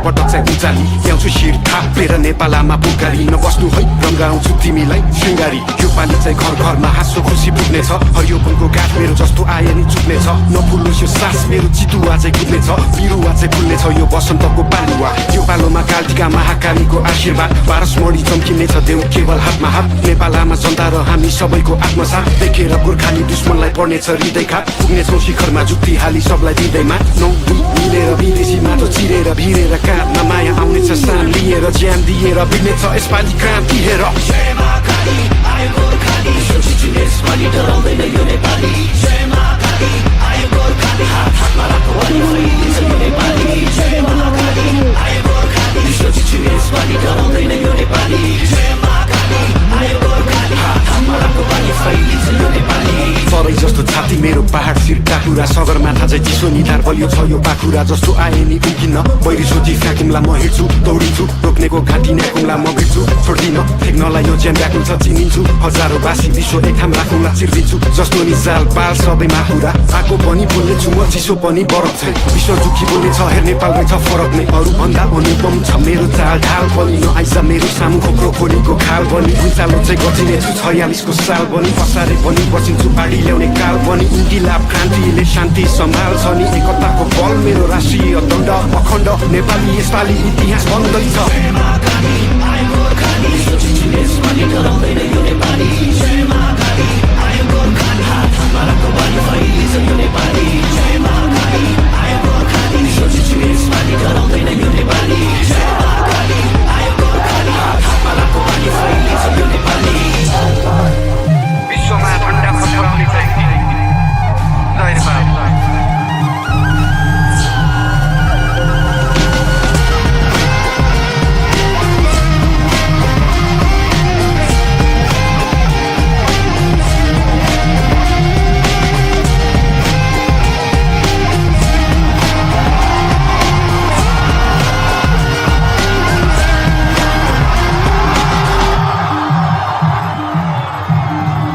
पटक चाहिँ उचाली ल्याउँछु शिर थापेर नेपालमा पुकारी नबस्नु है रङ्गाउँछु तिमीलाई शृङ्गारी यो पालि चाहिँ घर घरमा हाँसो खुसी पुग्नेछ हरियो फुलको गाठ मेरो जस्तो आए नि चुक्नेछ नफुल्नुहोस् यो सास मेरो चितुवा चाहिँ कुद्नेछ बिरुवा चाहिँ फुल्नेछ यो बसन्तको पालुवा यो पालोमा कालटिका महाकालीको आशीर्वाद पारस मणि चम्किनेछ देऊ केवल हातमा हात नेपालमा जनता र हामी सबैको आत्मसाथ देखेर गोर्खाली दुश्मनलाई पर्नेछ हृदयघात पुग्नेछौँ शिखरमा जुक्ति हाली सबलाई दिँदैमा नौ मिलेर विदेशी माटो चिरेर भिरेर काँधमा माया आउनेछ सान लिएर ज्यान दिएर बिग्नेछ यसपालि क्रान्ति हेर जय महाकाली आयो गोर्खाली सोचिछु यसपालि डराउँदैन यो नेपाली जय महाकाली आयो गोर्खाली हात हातमा राखो अनि फैलिन्छ यो नेपाली जय महाकाली आयो गोर्खाली सोचिछु यसपालि डराउँदैन यो नेपाली जय महाकाली आयो गोर्खाली हात हातमा राखो अनि फैलिन्छ यो नेपाली सरै जस्तो छाती मेरो पहाड शिर टाकुरा सगरमाथा चाहिँ चिसो निधार बलियो छ यो पाखुरा जस्तो आए नि उकिन्न बैरी सोची फ्याकुम्ला म हिँड्छु दौडिन्छु रोक्नेको घाँटी न्याकुम्ला म भिड्छु छोड्दिन फेक्नलाई यो ज्यान व्याकुल छ चिनिन्छु हजारौँ बासी विश्व एक ठाम राखुला चिर्दिन्छु जस्तो नि जाल पाल सबैमा कुरा आको पनि बोल्नेछु म चिसो पनि बरफ छ विश्व दुखी बोल्ने छ हेर नेपालमै छ फरक नै अरू भन्दा अनुपम छ मेरो चाल ढाल पनि नआइज मेरो सामु खोक्रो खोलीको खाल पनि भुइँचालो चाहिँ गचिनेछु 46 को साल पनि पसारे पनि बसिन्छु पार्टी ल्याउने काल पनि इन्किलाब क्रान्तिले शान्ति सम्हाल्छ नि एकताको बल मेरो राष्ट्रिय दण्ड अखण्ड नेपाली यसपालि इतिहास बन्दैछ जय महाकाली आयो गोर्खाली सोचिछु यसपालि डराउँदैन यो नेपाली